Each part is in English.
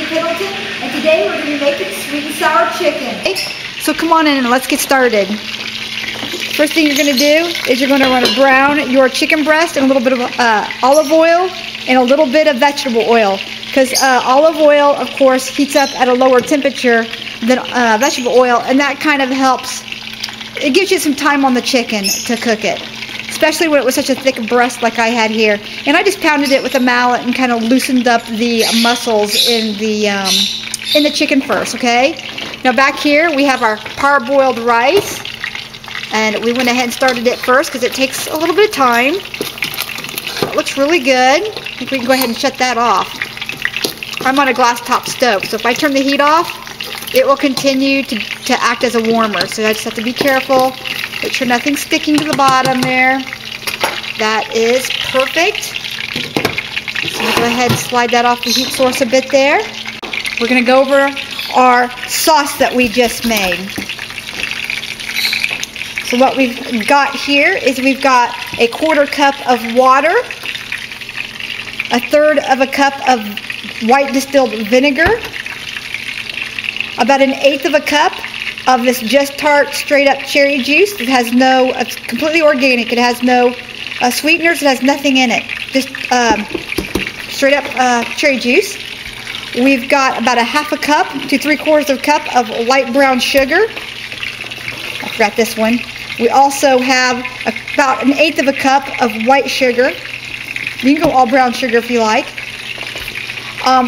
Janie and today we're going to be making sweet and sour chicken. So come on in and let's get started. First thing you're going to do is you're going to want to brown your chicken breast in a little bit of olive oil and a little bit of vegetable oil, because olive oil, of course, heats up at a lower temperature than vegetable oil, and that kind of helps. It gives you some time on the chicken to cook it, especially when it was such a thick breast like I had here. And I just pounded it with a mallet and kind of loosened up the muscles in the chicken first, okay? Now back here we have our parboiled rice, and we went ahead and started it first because it takes a little bit of time. It looks really good. I think we can go ahead and shut that off. I'm on a glass top stove, so if I turn the heat off, it will continue to act as a warmer. So I just have to be careful. Make sure nothing's sticking to the bottom there. That is perfect. So we'll go ahead and slide that off the heat source a bit there. We're going to go over our sauce that we just made. So what we've got here is we've got a 1/4 cup of water, 1/3 of a cup of white distilled vinegar, about 1/8 of a cup of this Just Tart straight up cherry juice. It has no, it's completely organic. It has no sweeteners. It has nothing in it. Just straight up cherry juice. We've got about 1/2 cup to 3/4 of a cup of light brown sugar. I forgot this one. We also have about 1/8 of a cup of white sugar. You can go all brown sugar if you like.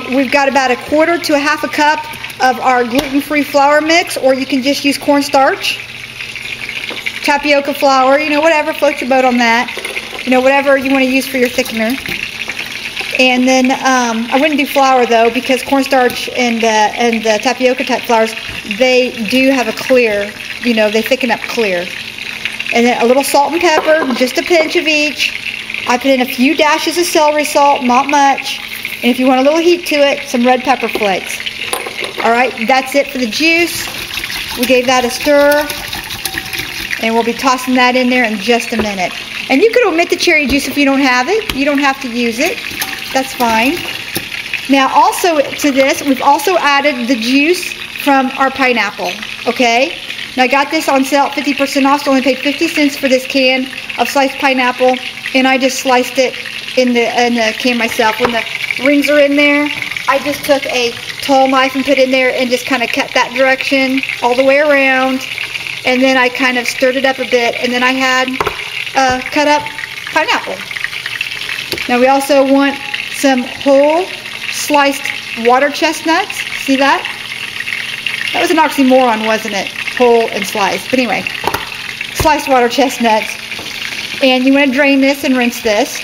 We've got about 1/4 to 1/2 cup of our gluten-free flour mix, or you can just use cornstarch, tapioca flour, you know, whatever, float your boat on that. You know, whatever you want to use for your thickener. And then I wouldn't do flour though, because cornstarch and the tapioca type flours, they do have a clear, you know, they thicken up clear. And then a little salt and pepper, just a pinch of each. I put in a few dashes of celery salt, not much. And if you want a little heat to it, some red pepper flakes. All right, that's it for the juice. We gave that a stir, and we'll be tossing that in there in just a minute. And you could omit the cherry juice if you don't have it. You don't have to use it. That's fine. Now also to this, we've also added the juice from our pineapple, okay? Now I got this on sale at 50% off, so I only paid 50 cents for this can of sliced pineapple, and I just sliced it in the can myself. When the rings are in there, I just took a tall knife and put in there and just kind of cut that direction all the way around, and then I kind of stirred it up a bit, and then I had cut up pineapple. Now we also want some whole sliced water chestnuts. See that? That was an oxymoron, wasn't it? Whole and sliced. But anyway, sliced water chestnuts. And you want to drain this and rinse this.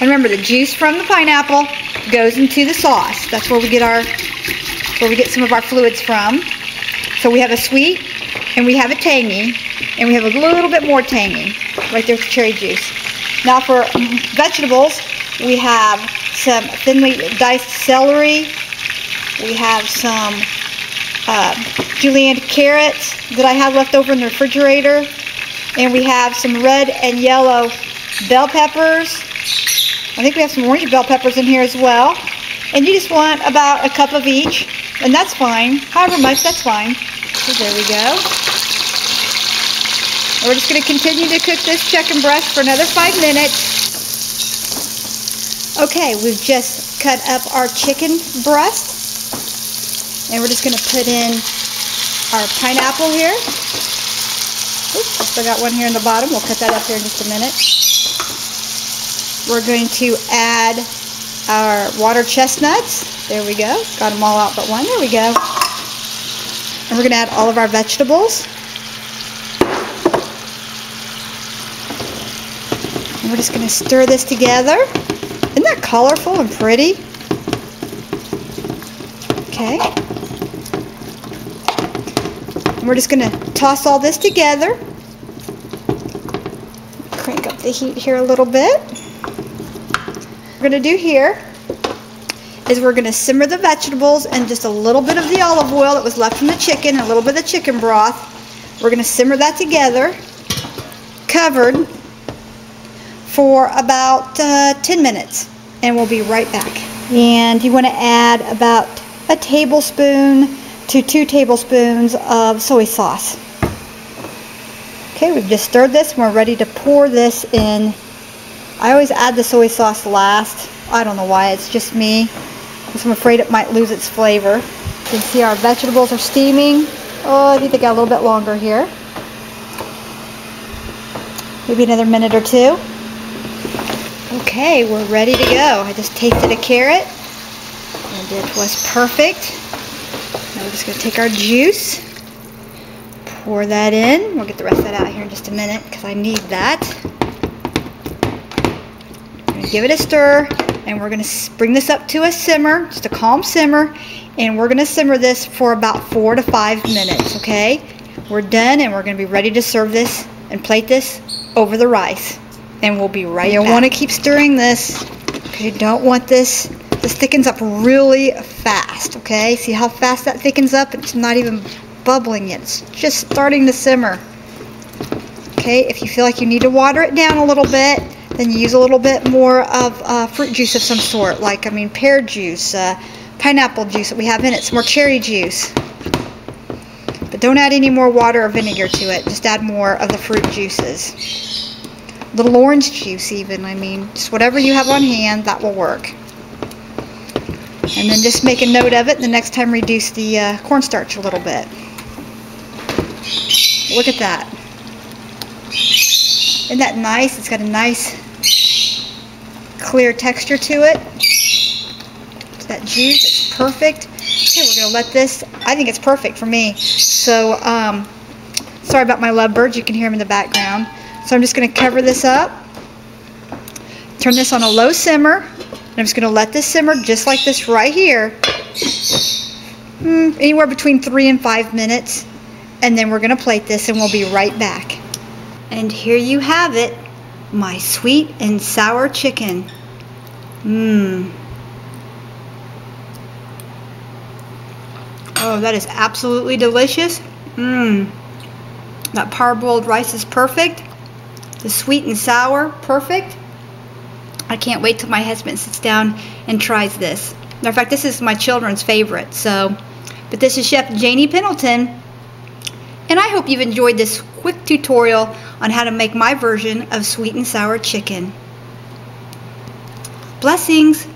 And remember, the juice from the pineapple goes into the sauce. That's where we get some of our fluids from. So we have a sweet, and we have a tangy, and we have a little bit more tangy. Right there's the cherry juice. Now for vegetables, we have some thinly diced celery. We have some julienne carrots that I have left over in the refrigerator. And we have some red and yellow bell peppers. I think we have some orange bell peppers in here as well. And you just want about a cup of each, and that's fine. However much, that's fine. So there we go. And we're just going to continue to cook this chicken breast for another 5 minutes. Okay, we've just cut up our chicken breast. And we're just going to put in our pineapple here. Oops, I still got one here in the bottom. We'll cut that up here in just a minute. We're going to add our water chestnuts. There we go. Got them all out but one. There we go. And we're going to add all of our vegetables. And we're just going to stir this together. Isn't that colorful and pretty? Okay. And we're just going to toss all this together. Crank up the heat here a little bit. What we're going to do here is we're going to simmer the vegetables and just a little bit of the olive oil that was left from the chicken, and a little bit of the chicken broth. We're going to simmer that together, covered, for about 10 minutes, and we'll be right back. And you want to add about a tablespoon to 2 tablespoons of soy sauce. Okay, we've just stirred this and we're ready to pour this in. I always add the soy sauce last. I don't know why, it's just me, because I'm afraid it might lose its flavor. You can see our vegetables are steaming. Oh, I think they got a little bit longer here. Maybe another minute or two. Okay, we're ready to go. I just tasted a carrot and it was perfect. Now we're just going to take our juice, pour that in. We'll get the rest of that out here in just a minute because I need that. I'm going to give it a stir and we're going to bring this up to a simmer, just a calm simmer, and we're going to simmer this for about 4 to 5 minutes, okay? We're done and we're going to be ready to serve this and plate this over the rice. And we'll be right back. You'll want to keep stirring this. Okay, don't want this thickens up really fast, okay? See how fast that thickens up? It's not even bubbling yet. It's just starting to simmer. Okay, if you feel like you need to water it down a little bit, then you use a little bit more of fruit juice of some sort, like, pear juice, pineapple juice that we have in it, some more cherry juice. But don't add any more water or vinegar to it. Just add more of the fruit juices. Little orange juice even, just whatever you have on hand, that will work. And then just make a note of it, and the next time reduce the cornstarch a little bit. Look at that. Isn't that nice? It's got a nice clear texture to it. That juice is perfect. Okay, we're going to let this, I think it's perfect for me. So, sorry about my lovebirds, you can hear them in the background. So I'm just going to cover this up, turn this on a low simmer, and I'm just going to let this simmer just like this right here, anywhere between 3 and 5 minutes, and then we're going to plate this and we'll be right back. And here you have it, my sweet and sour chicken. Oh, that is absolutely delicious. That parboiled rice is perfect. The sweet and sour, perfect. I can't wait till my husband sits down and tries this. Matter of fact, this is my children's favorite. But this is Chef Janie Pendleton, and I hope you've enjoyed this quick tutorial on how to make my version of sweet and sour chicken. Blessings.